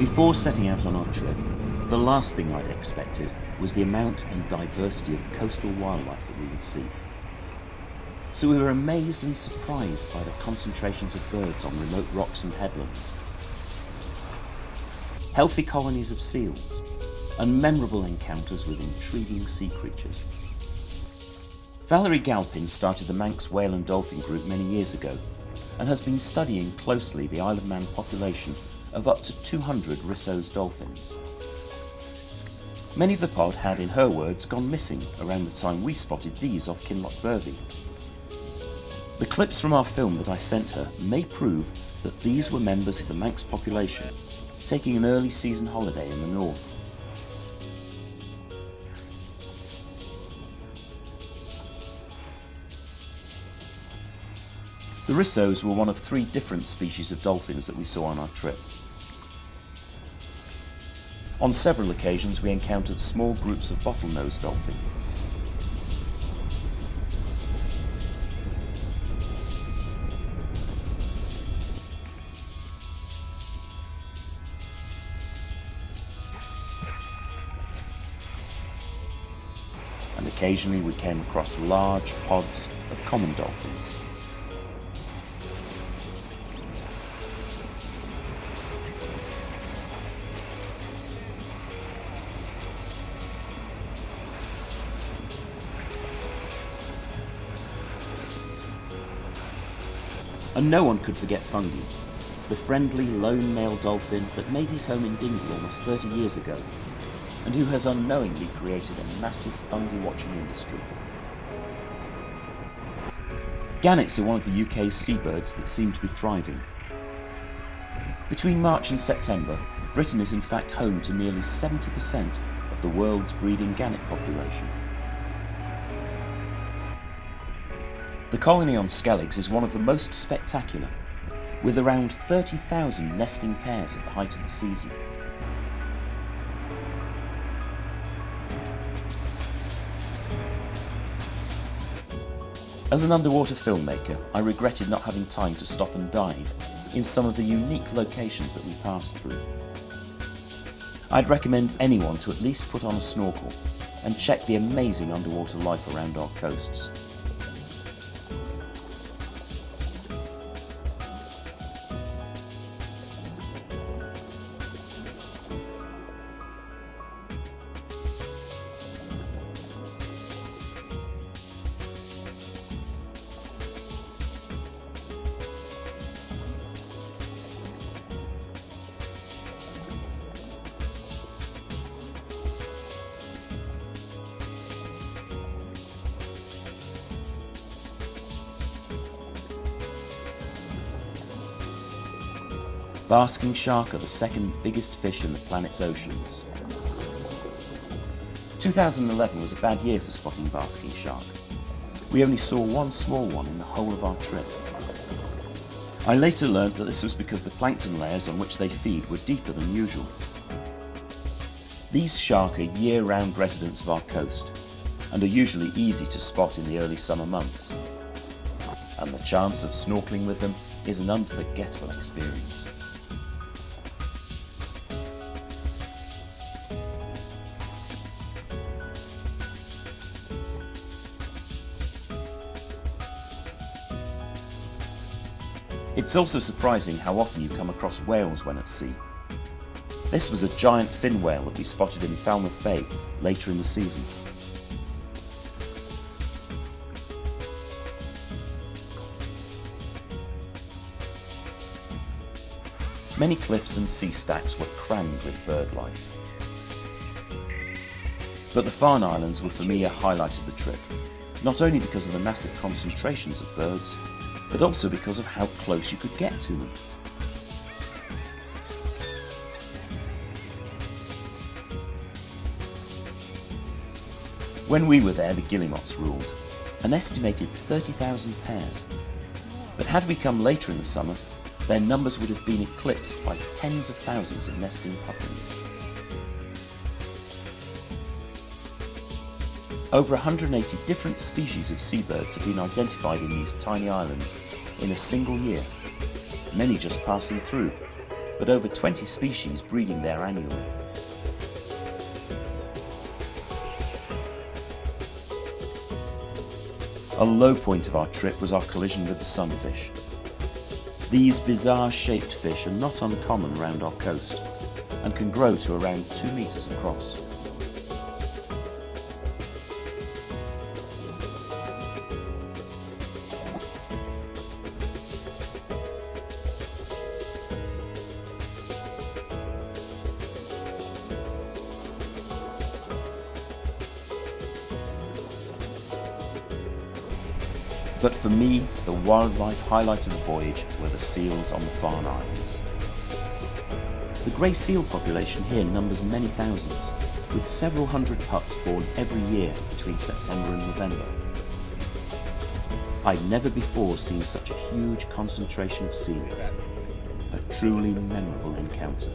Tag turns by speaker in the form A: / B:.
A: Before setting out on our trip, the last thing I'd expected was the amount and diversity of coastal wildlife that we would see. So we were amazed and surprised by the concentrations of birds on remote rocks and headlands, healthy colonies of seals, and memorable encounters with intriguing sea creatures. Valerie Galpin started the Manx whale and dolphin group many years ago and has been studying closely the Isle of Man population of up to 200 Risso's dolphins. Many of the pod had, in her words, gone missing around the time we spotted these off Kinloch Burvey. The clips from our film that I sent her may prove that these were members of the Manx population taking an early season holiday in the north. The Rissos were one of 3 different species of dolphins that we saw on our trip. On several occasions we encountered small groups of bottlenose dolphin. And occasionally we came across large pods of common dolphins. And no one could forget Fungi, the friendly lone male dolphin that made his home in Dingle almost 30 years ago, and who has unknowingly created a massive fungi watching industry. Gannets are one of the UK's seabirds that seem to be thriving. Between March and September, Britain is in fact home to nearly 70% of the world's breeding gannet population. The colony on Skelligs is one of the most spectacular, with around 30,000 nesting pairs at the height of the season. As an underwater filmmaker, I regretted not having time to stop and dive in some of the unique locations that we passed through. I'd recommend anyone to at least put on a snorkel and check the amazing underwater life around our coasts. Basking shark are the second biggest fish in the planet's oceans. 2011 was a bad year for spotting basking shark. We only saw one small one in the whole of our trip. I later learnt that this was because the plankton layers on which they feed were deeper than usual. These shark are year-round residents of our coast and are usually easy to spot in the early summer months. And the chance of snorkeling with them is an unforgettable experience. It's also surprising how often you come across whales when at sea. This was a giant fin whale that we spotted in Falmouth Bay later in the season. Many cliffs and sea stacks were crammed with bird life. But the Farne Islands were for me a highlight of the trip, not only because of the massive concentrations of birds, but also because of how close you could get to them. When we were there, the guillemots ruled, an estimated 30,000 pairs. But had we come later in the summer, their numbers would have been eclipsed by tens of thousands of nesting puffins. Over 180 different species of seabirds have been identified in these tiny islands in a single year, many just passing through, but over 20 species breeding there annually. A low point of our trip was our collision with the sunfish. These bizarre-shaped fish are not uncommon around our coast and can grow to around 2 metres across. But for me, the wildlife highlight of the voyage were the seals on the Farne Islands. The grey seal population here numbers many thousands, with several hundred pups born every year between September and November. I'd never before seen such a huge concentration of seals, a truly memorable encounter.